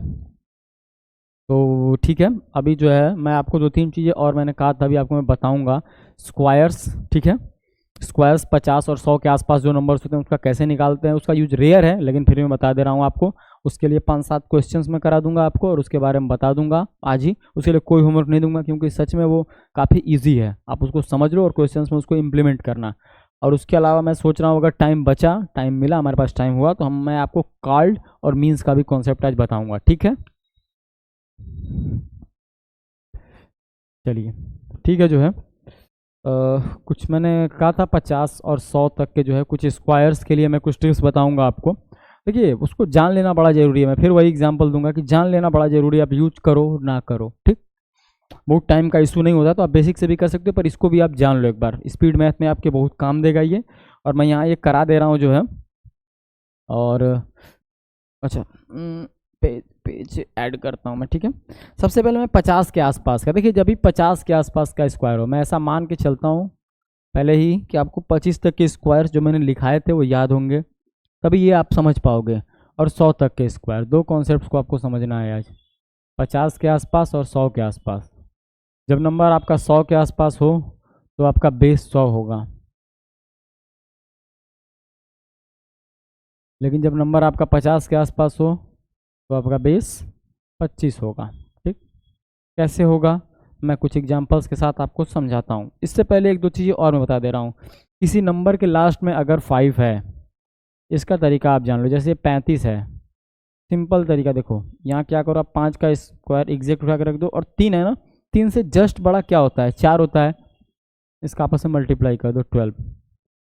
तो ठीक है, अभी जो है मैं आपको 2-3 चीज़ें और मैंने कहा था, अभी आपको मैं बताऊंगा। स्क्वायर्स, ठीक है, स्क्वायर्स 50 और 100 के आसपास जो नंबर्स होते हैं उसका कैसे निकालते हैं, उसका यूज रेयर है लेकिन फिर भी मैं बता दे रहा हूँ आपको। उसके लिए 5-7 क्वेश्चंस मैं करा दूंगा आपको और उसके बारे में बता दूंगा आज ही। उसके लिए कोई होमवर्क नहीं दूंगा क्योंकि सच में वो काफ़ी ईजी है, आप उसको समझ लो और क्वेश्चंस में उसको इम्प्लीमेंट करना। और उसके अलावा मैं सोच रहा हूँ अगर टाइम बचा, टाइम मिला, हमारे पास टाइम हुआ तो मैं आपको कार्ड और मीन्स का भी कॉन्सेप्ट आज बताऊँगा, ठीक है। चलिए ठीक है, जो है कुछ मैंने कहा था 50 और 100 तक के जो है कुछ स्क्वायर्स के लिए मैं कुछ ट्रिक्स बताऊंगा आपको। देखिए उसको जान लेना बड़ा ज़रूरी है, मैं फिर वही एग्जांपल दूंगा कि जान लेना बड़ा ज़रूरी है, आप यूज करो ना करो, ठीक। बहुत टाइम का इशू नहीं होता तो आप बेसिक से भी कर सकते हो, पर इसको भी आप जान लो एक बार, स्पीड मैथ में आपके बहुत काम देगा ये। और मैं यहाँ ये करा दे रहा हूँ जो है। और अच्छा, पेज ऐड करता हूँ मैं, ठीक है। सबसे पहले मैं 50 के आसपास का, देखिए जब भी 50 के आसपास का स्क्वायर हो, मैं ऐसा मान के चलता हूँ पहले ही कि आपको 25 तक के स्क्वायर जो मैंने लिखाए थे वो याद होंगे, तभी ये आप समझ पाओगे। और 100 तक के स्क्वायर, दो कॉन्सेप्ट्स को आपको समझना है आज, 50 के आसपास और 100 के आसपास। जब नंबर आपका 100 के आसपास हो तो आपका बेस 100 होगा, लेकिन जब नंबर आपका 50 के आसपास हो तो आपका बेस 25 होगा, ठीक। कैसे होगा, मैं कुछ एग्जांपल्स के साथ आपको समझाता हूँ। इससे पहले एक दो चीज़ें और मैं बता दे रहा हूँ। किसी नंबर के लास्ट में अगर 5 है, इसका तरीका आप जान लो। जैसे 35 है, सिंपल तरीका देखो, यहाँ क्या करो, आप 5 का स्क्वायर एग्जैक्ट उठा के रख दो, और 3 है ना, 3 से जस्ट बड़ा क्या होता है, 4 होता है, इसका आपस में मल्टीप्लाई कर दो 12,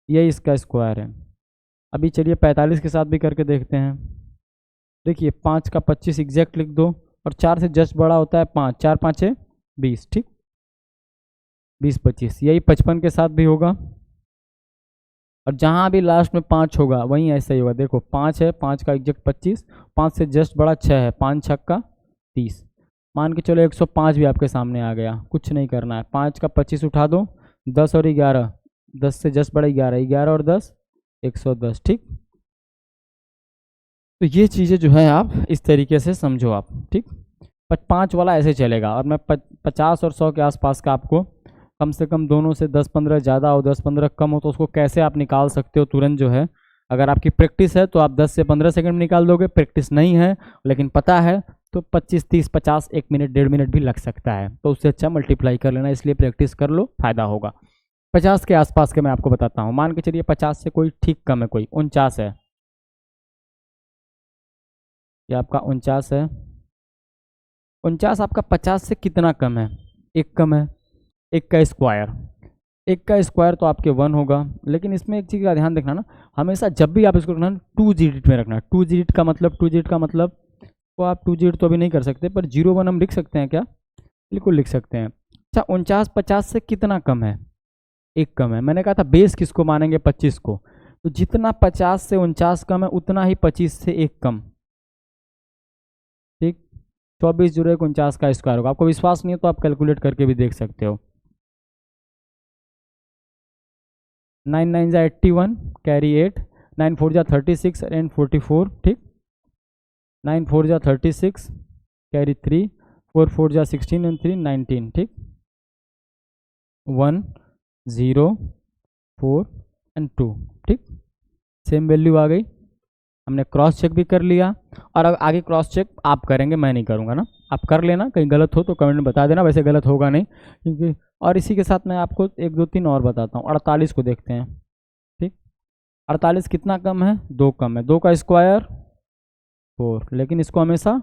यही इसका स्क्वायर है। अभी चलिए 45 के साथ भी करके देखते हैं। देखिए 5 का 25 एग्जैक्ट लिख दो, और 4 से जस्ट बड़ा होता है 5, 4 5 है 20, ठीक, 20 25, यही 55 के साथ भी होगा। और जहाँ भी लास्ट में 5 होगा वहीं ऐसा ही होगा। देखो 5 है, 5 का एग्जैक्ट 25, 5 से जस्ट बड़ा 6 है, 5 6 का 30, मान के चलो 105 भी आपके सामने आ गया। कुछ नहीं करना है, 5 का 25 उठा दो, 10 और 11, 10 से जस्ट बड़ा 11, 11 और 10 110, ठीक। तो ये चीज़ें जो है आप इस तरीके से समझो आप, ठीक। 5 वाला ऐसे चलेगा, और मैं 50 और 100 के आसपास का आपको कम से कम दोनों से 10-15 ज़्यादा हो 10-15 कम हो तो उसको कैसे आप निकाल सकते हो तुरंत जो है। अगर आपकी प्रैक्टिस है तो आप 10 से 15 सेकंड में निकाल दोगे, प्रैक्टिस नहीं है लेकिन पता है तो 25 30 50 1 मिनट 1.5 मिनट भी लग सकता है, तो उससे अच्छा मल्टीप्लाई कर लेना, इसलिए प्रैक्टिस कर लो, फायदा होगा। 50 के आसपास के मैं आपको बताता हूँ, मान के चलिए 50 से कोई ठीक कम है, कोई 49 है, ये आपका 49 है। 49 आपका 50 से कितना कम है, एक कम है, एक का स्क्वायर, एक का स्क्वायर तो आपके 1 होगा। लेकिन इसमें एक चीज़ का ध्यान रखना ना, हमेशा जब भी आप इसको रखना 2 डिजिट में रखना। 2 डिजिट का मतलब, 2 डिजिट का मतलब, तो आप 2 डिजिट तो अभी नहीं कर सकते, पर 0 1 हम लिख सकते हैं क्या, बिल्कुल लिख सकते हैं। अच्छा 49 50 से कितना कम है, एक कम है। मैंने कहा था बेस किसको मानेंगे, 25 को, तो जितना 50 से 49 कम है उतना ही 25 से एक कम, ठीक। 24 0 1 49 का स्क्वायर होगा। आपको विश्वास नहीं है तो आप कैलकुलेट करके भी देख सकते हो। 9 9 जा 81, कैरी 8, 9 4 जा 36 एंड 44, ठीक। 9 4 जा 36, कैरी 3, 4 4 जा 16 एंड 3 19, ठीक। 1 0 4 एंड 2, ठीक। सेम वैल्यू आ गई, हमने क्रॉस चेक भी कर लिया। और अब आगे क्रॉस चेक आप करेंगे, मैं नहीं करूँगा ना, आप कर लेना, कहीं गलत हो तो कमेंट में बता देना, वैसे गलत होगा नहीं क्योंकि। और इसी के साथ मैं आपको 1 2 3 और बताता हूँ। 48 को देखते हैं, ठीक। 48 कितना कम है, 2 कम है, 2 का स्क्वायर 4, लेकिन इसको हमेशा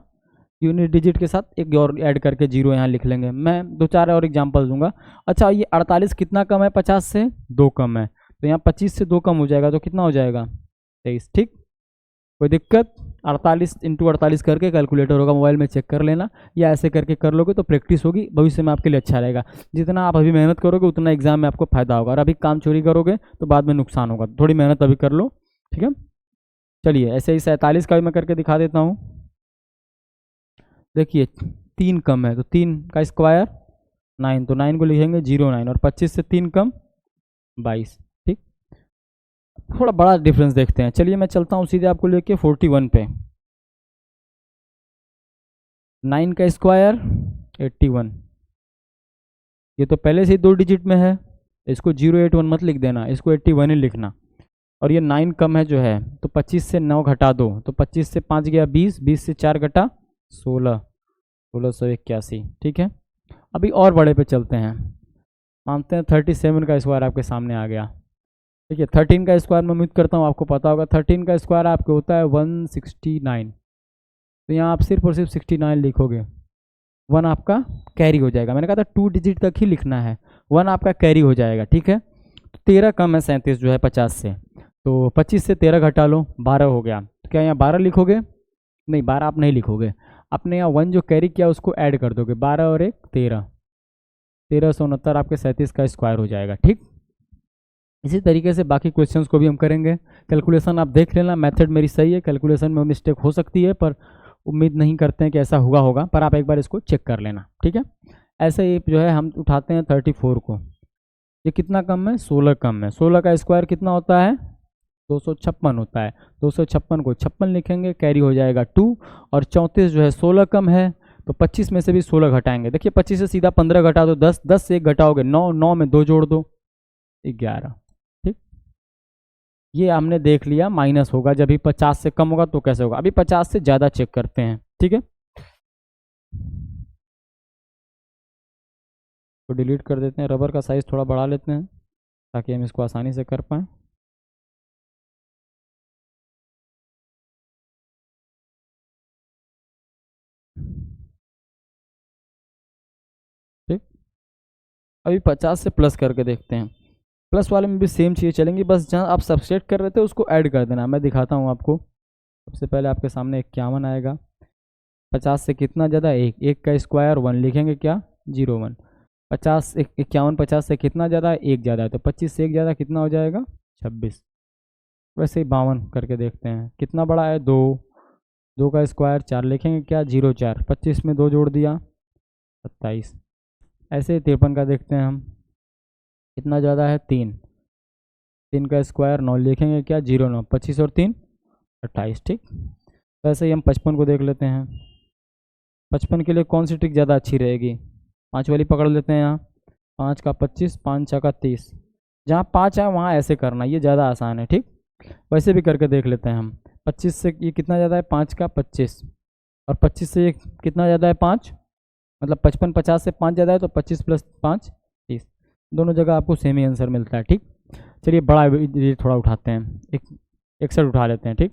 यूनिट डिजिट के साथ एक और ऐड करके जीरो यहाँ लिख लेंगे। मैं 2-4 और एग्जांपल दूंगा। अच्छा, ये 48 कितना कम है 50 से? 2 कम है, तो यहाँ 25 से 2 कम हो जाएगा तो कितना हो जाएगा? 23। ठीक, कोई दिक्कत? 48 इंटू 48 करके कैलकुलेटर होगा, मोबाइल में चेक कर लेना, या ऐसे करके कर लोगे तो प्रैक्टिस होगी, भविष्य में आपके लिए अच्छा रहेगा। जितना आप अभी मेहनत करोगे उतना एग्जाम में आपको फायदा होगा, और अभी काम चोरी करोगे तो बाद में नुकसान होगा। थोड़ी मेहनत अभी कर लो, ठीक है। चलिए, ऐसे ही 47 का भी मैं करके दिखा देता हूँ। देखिए 3 कम है तो 3 का स्क्वायर 9, तो 9 को लिखेंगे 09, और 25 से 3 कम 22। ठीक, थोड़ा बड़ा डिफरेंस देखते हैं। चलिए मैं चलता हूँ सीधे आपको लेके 41 पे। 9 का स्क्वायर 81, ये तो पहले से ही 2 डिजिट में है, इसको 081 मत लिख देना, इसको 81 ही लिखना। और ये 9 कम है जो है, तो 25 से 9 घटा दो, तो 25 से 5 गया 20, 20 से 4 घटा 16, 1681। ठीक है, अभी और बड़े पे चलते हैं। मानते हैं 37 का स्क्वायर आपके सामने आ गया। ठीक है, 13 का स्क्वायर मैं उम्मीद करता हूँ आपको पता होगा। 13 का स्क्वायर आपके होता है 169, तो यहाँ आप सिर्फ और सिर्फ 69 लिखोगे, 1 आपका कैरी हो जाएगा। मैंने कहा था 2 डिजिट तक ही लिखना है, 1 आपका कैरी हो जाएगा। ठीक है, तो 13 कम है 37 जो है 50 से, तो 25 से 13 घटा लो, 12 हो गया। तो क्या यहाँ 12 लिखोगे? नहीं, 12 आप नहीं लिखोगे, आपने यहाँ 1 जो कैरी किया उसको ऐड कर दोगे, 12 और 1 13, 1369 आपके 37 का स्क्वायर हो जाएगा। ठीक, इसी तरीके से बाकी क्वेश्चंस को भी हम करेंगे। कैलकुलेशन आप देख लेना, मेथड मेरी सही है, कैलकुलेशन में मिस्टेक हो सकती है, पर उम्मीद नहीं करते हैं कि ऐसा होगा, पर आप एक बार इसको चेक कर लेना। ठीक है, ऐसे ही जो है हम उठाते हैं 34 को। ये कितना कम है? 16 कम है। 16 का स्क्वायर कितना होता है? 256 होता है। 256 को 56 लिखेंगे, कैरी हो जाएगा 2, और 34 जो है 16 कम है, तो 25 में से भी 16 घटाएंगे। देखिए 25 से सीधा 15 घटा दो, 10, 10 से 1 घटाओगे 9, 9 में 2 जोड़ दो 11। ठीक, ये हमने देख लिया माइनस होगा, जब भी 50 से कम होगा तो कैसे होगा। अभी 50 से ज़्यादा चेक करते हैं। ठीक है, तो डिलीट कर देते हैं, रबर का साइज़ थोड़ा बढ़ा लेते हैं ताकि हम इसको आसानी से कर पाएँ। ठीक, अभी 50 से प्लस करके देखते हैं। प्लस वाले में भी सेम चीज़ें चलेंगी, बस जहाँ आप सबसेट कर रहे थे उसको ऐड कर देना। मैं दिखाता हूँ आपको। सबसे पहले आपके सामने 51 आएगा, 50 से कितना ज़्यादा? 1, 1 का स्क्वायर 1 लिखेंगे क्या? 01। 50 51 50 से कितना ज़्यादा है? 1 ज़्यादा है, तो 25 से 1 ज़्यादा कितना हो जाएगा? 26। वैसे ही 52 करके देखते हैं, कितना बड़ा है? 2, 2 का स्क्वायर 4 लिखेंगे क्या? 04, 25 में 2 जोड़ दिया 27। ऐसे ही 53 का देखते हैं हम, कितना ज़्यादा है? 3, 3 का स्क्वायर 9 लिखेंगे क्या? 09, 25 और 3 28। ठीक, वैसे ही हम 55 को देख लेते हैं। 55 के लिए कौन सी ट्रिक ज़्यादा अच्छी रहेगी? 5 वाली पकड़ लेते हैं यहाँ। 5 का 25, 5 का 30, जहाँ 5 है वहाँ ऐसे करना, ये ज़्यादा आसान है। ठीक, वैसे भी करके देख लेते हैं हम। 25 से ये कितना ज़्यादा है? 5 का 25, और 25 से ये कितना ज़्यादा है? 5, मतलब 55 50 से 5 ज़्यादा है, तो 25 प्लस 5 30, दोनों जगह आपको सेम ही आंसर मिलता है। ठीक, चलिए बड़ा ये थोड़ा उठाते हैं, 61 उठा लेते हैं। ठीक,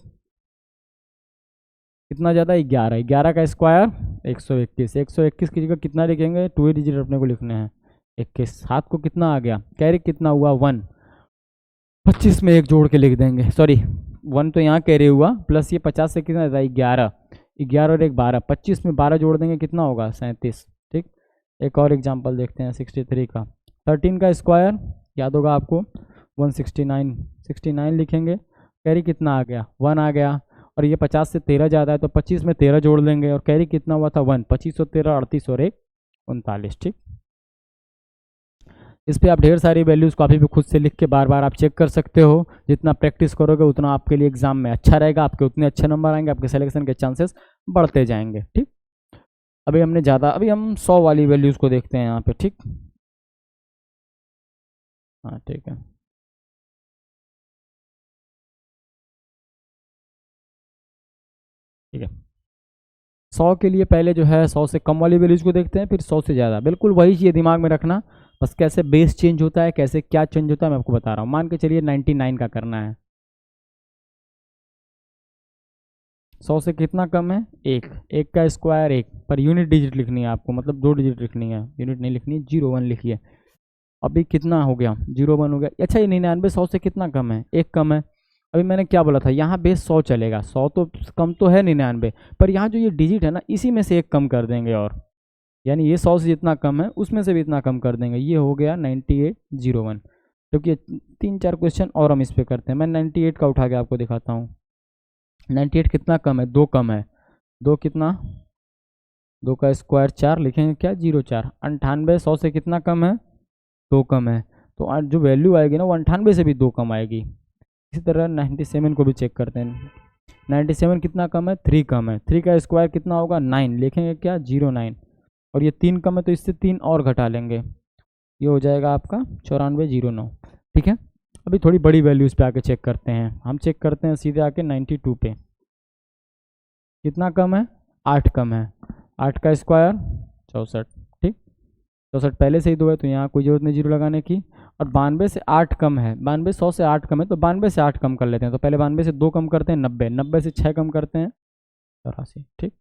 कितना ज़्यादा? 11, 11 का स्क्वायर 121, 121 की जगह कितना लिखेंगे? 2 ही डिजिट अपने को लिखने हैं, 21। 7 को कितना आ गया? कैरी कितना हुआ? 1, 25 में 1 जोड़ के लिख देंगे, सॉरी 1 तो यहाँ कैरी हुआ, प्लस ये 50 से कितना था? 11, 11 और 1 12, 25 में 12 जोड़ देंगे कितना होगा? 37। ठीक, एक और एग्जांपल देखते हैं 63 का। 13 का स्क्वायर याद होगा आपको 169, 69 लिखेंगे, कैरी कितना आ गया? 1 आ गया, और ये 50 से 13 ज़्यादा है, तो 25 में 13 जोड़ देंगे, और कैरी कितना हुआ था? 1, 25 और 13 38 और 1 39। ठीक, इस पर आप ढेर सारी वैल्यूज़ काफ़ी भी खुद से लिख के बार बार आप चेक कर सकते हो। जितना प्रैक्टिस करोगे उतना आपके लिए एग्जाम में अच्छा रहेगा, आपके उतने अच्छे नंबर आएंगे, आपके सिलेक्शन के चांसेस बढ़ते जाएंगे। ठीक, अभी हम 100 वाली वैल्यूज़ को देखते हैं यहाँ पे। ठीक, हाँ ठीक है, ठीक है। 100 के लिए पहले जो है 100 से कम वाली वैल्यूज को देखते हैं, फिर 100 से ज़्यादा। बिल्कुल वही चीज़ दिमाग में रखना, बस कैसे बेस चेंज होता है, कैसे क्या चेंज होता है मैं आपको बता रहा हूँ। मान के चलिए 99 का करना है, 100 से कितना कम है? एक। एक का स्क्वायर एक, पर यूनिट डिजिट लिखनी है आपको, मतलब 2 डिजिट लिखनी है, यूनिट नहीं लिखनी है। 01 लिखिए। अभी कितना हो गया? 01 हो गया। अच्छा, ये 99 100 से कितना कम है? एक कम है। अभी मैंने क्या बोला था, यहाँ बेस 100 चलेगा, 100 तो कम तो है 99, पर यहाँ जो ये डिजिट है ना, इसी में से एक कम कर देंगे, और यानी ये 100 से जितना कम है उसमें से भी इतना कम कर देंगे। ये हो गया 9801। क्योंकि 3-4 क्वेश्चन और हम इस पर करते हैं। मैं 98 का उठा के आपको दिखाता हूँ। 98 कितना कम है? 2 कम है। 2 कितना? 2 का स्क्वायर 4, लिखेंगे क्या? 04। 98 100 से कितना कम है? 2 कम है। तो जो वैल्यू आएगी ना, वो 98 से भी 2 कम आएगी। इसी तरह 97 को भी चेक करते हैं। 97 कितना कम है? 3 कम है। 3 का स्क्वायर कितना होगा? 9, लिखेंगे क्या? 09। और ये 3 कम है, तो इससे 3 और घटा लेंगे, ये हो जाएगा आपका 9409। ठीक है। अभी थोड़ी बड़ी वैल्यूज़ पे आके चेक करते हैं। हम चेक करते हैं सीधे आके 92 पे। कितना कम है? 8 कम है। 8 का स्क्वायर 64। ठीक, 64 पहले से ही 2 है, तो यहाँ कोई जरूरत नहीं जीरो लगाने की। और 92 से 8 कम है। 92 100 से 8 कम है, तो 92 से 8 कम कर लेते हैं। तो पहले 92 से 2 कम करते हैं, 90। 90 से 6 कम करते हैं, 84। ठीक,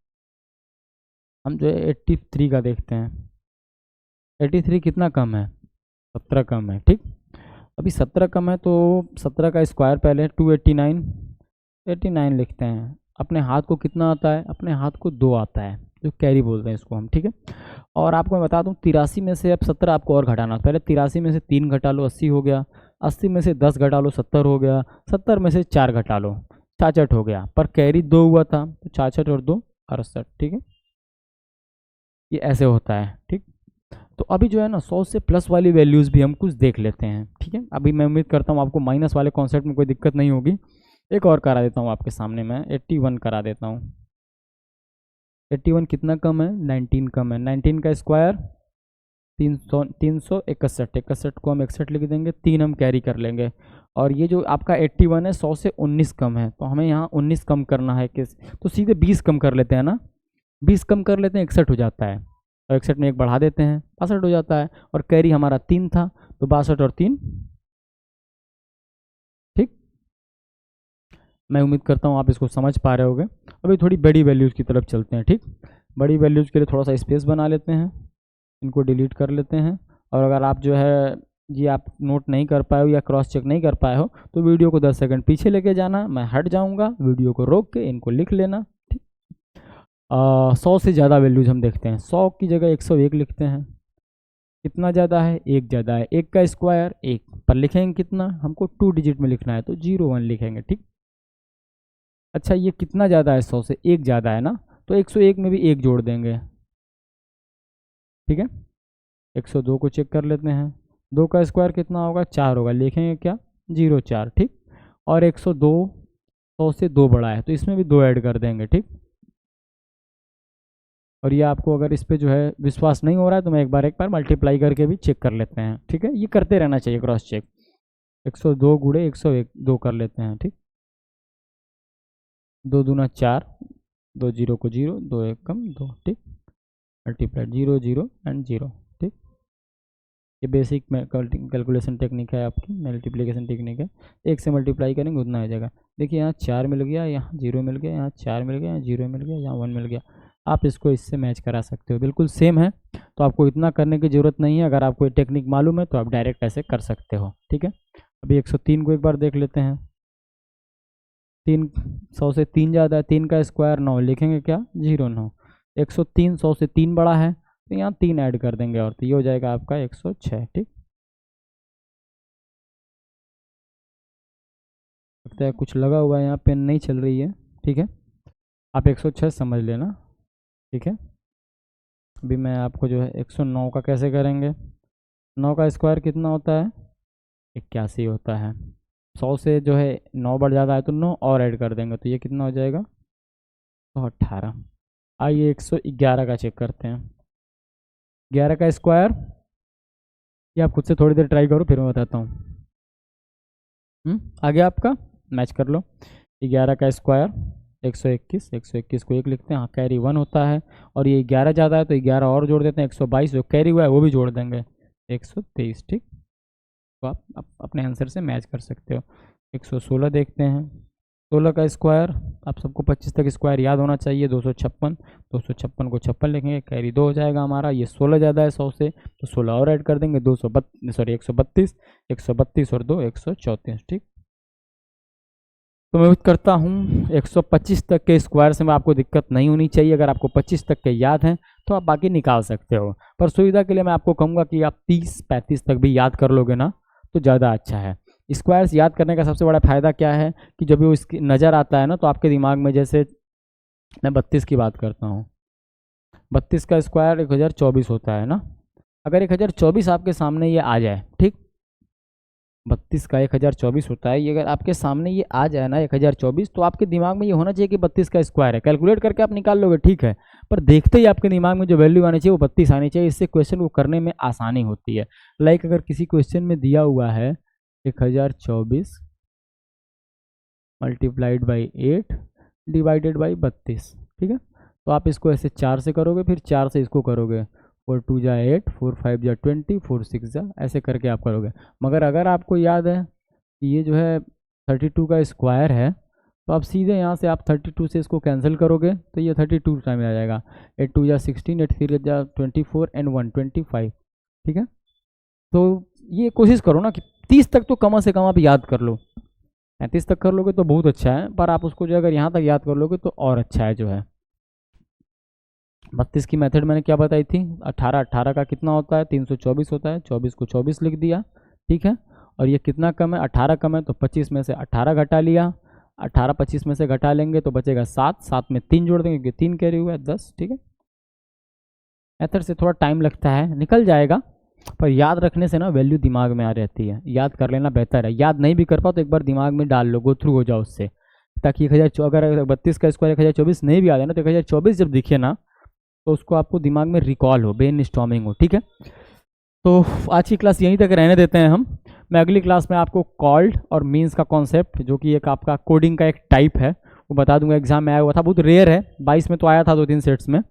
हम जो है 83 का देखते हैं। 83 कितना कम है? 17 कम है। ठीक, अभी 17 कम है, तो 17 का स्क्वायर पहले 289। 89 लिखते हैं। अपने हाथ को कितना आता है? अपने हाथ को 2 आता है, जो कैरी बोलते हैं इसको हम। ठीक है। और आपको मैं बता दूं, 83 में से अब 17 आपको और घटाना। पहले 83 में से 3 घटा लो, 80 हो गया। 80 में से 10 घटा लो, 70 हो गया। 70 में से 4 घटा लो, 66 हो गया। पर कैरी 2 हुआ था, तो 66 और 2 68। ठीक है, ये ऐसे होता है। ठीक, तो अभी जो है ना, 100 से प्लस वाली वैल्यूज़ भी हम कुछ देख लेते हैं। ठीक है, अभी मैं उम्मीद करता हूँ आपको माइनस वाले कॉन्सेप्ट में कोई दिक्कत नहीं होगी। एक और करा देता हूँ आपके सामने, मैं 81 करा देता हूँ। 81 कितना कम है? 19 कम है। 19 का स्क्वायर 361। 61 को हम 61 लिख देंगे, 3 हम कैरी कर लेंगे। और ये जो आपका 81 है, 100 से 19 कम है, तो हमें यहाँ 19 कम करना है। किस, तो सीधे 20 कम कर लेते हैं ना। 20 कम कर लेते हैं, 61 हो जाता है। और 61 में एक बढ़ा देते हैं, 62 हो जाता है। और कैरी हमारा 3 था, तो 62 और 3। ठीक, मैं उम्मीद करता हूँ आप इसको समझ पा रहे होगे। अभी थोड़ी बड़ी वैल्यूज़ की तरफ चलते हैं। ठीक, बड़ी वैल्यूज़ के लिए थोड़ा सा स्पेस बना लेते हैं, इनको डिलीट कर लेते हैं। और अगर आप जो है ये आप नोट नहीं कर पाए हो या क्रॉस चेक नहीं कर पाए हो, तो वीडियो को 10 सेकंड पीछे लेके जाना, मैं हट जाऊँगा, वीडियो को रोक के इनको लिख लेना। ठीक, 100 से ज़्यादा वैल्यूज़ हम देखते हैं। 100 की जगह 101 लिखते हैं। कितना ज़्यादा है? 1 ज़्यादा है। 1 का स्क्वायर 1, पर लिखेंगे कितना? हमको 2 डिजिट में लिखना है, तो 01 लिखेंगे। ठीक, अच्छा, ये कितना ज़्यादा है? 100 से 1 ज़्यादा है ना, तो 101 में भी 1 जोड़ देंगे। ठीक है, 102 को चेक कर लेते हैं। 2 का स्क्वायर कितना होगा? 4 होगा, लिखेंगे क्या? 04। ठीक, और 102 100 से 2 बड़ा है, तो इसमें भी 2 ऐड कर देंगे। ठीक, और ये आपको अगर इस पर जो है विश्वास नहीं हो रहा है, तो मैं एक बार मल्टीप्लाई करके भी चेक कर लेते हैं। ठीक है, ये करते रहना चाहिए क्रॉस चेक। 102 गुणे 101, 2 कर लेते हैं। ठीक, 2 दूना 4, 2 जीरो को 0, 2 एक कम 2। ठीक, मल्टीप्लाई 0 0 एंड 0। ठीक, ये बेसिक कैलकुलेशन टेक्निक है आपकी, मल्टीप्लिकेशन टेक्निक है। 1 से मल्टीप्लाई करेंगे उतना आ जाएगा। देखिए, यहाँ 4 मिल गया, यहाँ 0 मिल गया, यहाँ 4 मिल गया, यहाँ 0 मिल गया, यहाँ 1 मिल गया। आप इसको इससे मैच करा सकते हो, बिल्कुल सेम है। तो आपको इतना करने की ज़रूरत नहीं है। अगर आपको ये टेक्निक मालूम है, तो आप डायरेक्ट ऐसे कर सकते हो। ठीक है, अभी 103 को एक बार देख लेते हैं। 3 100 से 3 ज़्यादा है। 3 का स्क्वायर 9, लिखेंगे क्या? 09। 103 100 से 3 बड़ा है, तो यहाँ 3 ऐड कर देंगे, और तो ये हो जाएगा आपका 106। ठीक, लगता है कुछ लगा हुआ है यहाँ, पेन नहीं चल रही है। ठीक है, आप 106 समझ लेना। ठीक है, अभी मैं आपको जो है 109 का कैसे करेंगे। 9 का स्क्वायर कितना होता है? 81 होता है। 100 से जो है 9 बढ़ जाता है, तो 9 और ऐड कर देंगे, तो ये कितना हो जाएगा? 118। आइए 111 का चेक करते हैं। 11 का स्क्वायर, ये आप खुद से थोड़ी देर ट्राई करो, फिर मैं बताता हूँ। आ गया आपका? मैच कर लो। 11 का स्क्वायर 121। 121 को 1 लिखते हैं, हाँ कैरी 1 होता है। और ये 11 ज़्यादा है, तो 11 और जोड़ देते हैं। 122 जो कैरी हुआ है वो भी जोड़ देंगे, 123। ठीक, तो आप अपने आंसर से मैच कर सकते हो। 116 देखते हैं। 16 का स्क्वायर, आप सबको 25 तक स्क्वायर याद होना चाहिए, 256। 256 को 56 लिखेंगे, कैरी 2 हो जाएगा हमारा। ये 16 ज़्यादा है 100 से, तो 16 और ऐड कर देंगे, 132, 132 और 2 134। ठीक, तो मैं उम्मीद करता हूँ 125 तक के स्क्वायर से में आपको दिक्कत नहीं होनी चाहिए। अगर आपको 25 तक के याद हैं तो आप बाकी निकाल सकते हो, पर सुविधा के लिए मैं आपको कहूँगा कि आप 30-35 तक भी याद कर लोगे ना तो ज़्यादा अच्छा है। स्क्वायर्स याद करने का सबसे बड़ा फ़ायदा क्या है कि जब वो इसकी नज़र आता है ना तो आपके दिमाग में, जैसे मैं 32 की बात करता हूँ, 32 का स्क्वायर 1024 होता है ना। अगर 1024 आपके सामने ये आ जाए, ठीक, 32 का 1024 होता है, ये अगर आपके सामने ये आ जाए ना 1024, तो आपके दिमाग में ये होना चाहिए कि 32 का स्क्वायर है। कैलकुलेट करके आप निकाल लोगे, ठीक है, पर देखते ही आपके दिमाग में जो वैल्यू आनी चाहिए वो 32 आनी चाहिए। इससे क्वेश्चन को करने में आसानी होती है। लाइक अगर किसी क्वेश्चन में दिया हुआ है 1024 मल्टीप्लाइड बाई 8 डिवाइडेड बाई 32, ठीक है, तो आप इसको ऐसे 4 से करोगे, फिर 4 से इसको करोगे, 4 2 जा 8, 4 5 जा 20, 4 6 जा, ऐसे करके आप करोगे। मगर अगर आपको याद है कि ये जो है 32 का स्क्वायर है, तो आप सीधे यहाँ से आप 32 से इसको कैंसिल करोगे तो ये 32 टाइम आ जाएगा। 8 2 जा 16, 8 3 जा 24 एंड 1 25, ठीक है। तो ये कोशिश करो ना कि 30 तक तो कम से कम आप याद कर लो। 35 तक कर लोगे तो बहुत अच्छा है, पर आप उसको जो अगर यहाँ तक याद कर लोगे तो और अच्छा है जो है। 32 की मेथड मैंने क्या बताई थी, 18 का कितना होता है, 324 होता है, 24 को 24 लिख दिया, ठीक है। और ये कितना कम है, 18 कम है, तो 25 में से 18 घटा लिया, 18 25 में से घटा लेंगे तो बचेगा 7, 7 में 3 जोड़ देंगे क्योंकि 3 कैरी हुआ है 10, ठीक है। मेथड से थोड़ा टाइम लगता है, निकल जाएगा, पर याद रखने से ना वैल्यू दिमाग में आ रहती है। याद कर लेना बेहतर है। याद नहीं भी कर पाओ तो एक बार दिमाग में डाल लो, गो थ्रू हो जाओ उससे, ताकि 1000 अगर 32 का स्क्वायर 1024 नहीं भी आ जाए ना तो 1024 जब दिखे ना तो उसको आपको दिमाग में रिकॉल हो, ब्रेन स्टॉर्मिंग हो, ठीक है। तो आज की क्लास यहीं तक रहने देते हैं हम। मैं अगली क्लास में आपको कॉल्ड और मीन्स का कॉन्सेप्ट, जो कि एक आपका कोडिंग का एक टाइप है, वो बता दूंगा। एग्जाम में आया हुआ था, बहुत रेयर है, 22 में तो आया था 2-3 सेट्स में,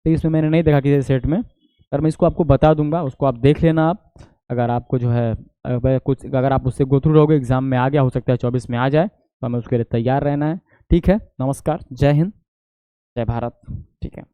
23 में मैंने नहीं देखा किसी सेट में, पर मैं इसको आपको बता दूंगा, उसको आप देख लेना। आप अगर आपको जो है अगर आप उससे गो थ्रू रहोगे, एग्जाम में आ गया, हो सकता है 24 में आ जाए, तो हमें उसके लिए तैयार रहना है। ठीक है, नमस्कार, जय हिंद, जय भारत, ठीक है।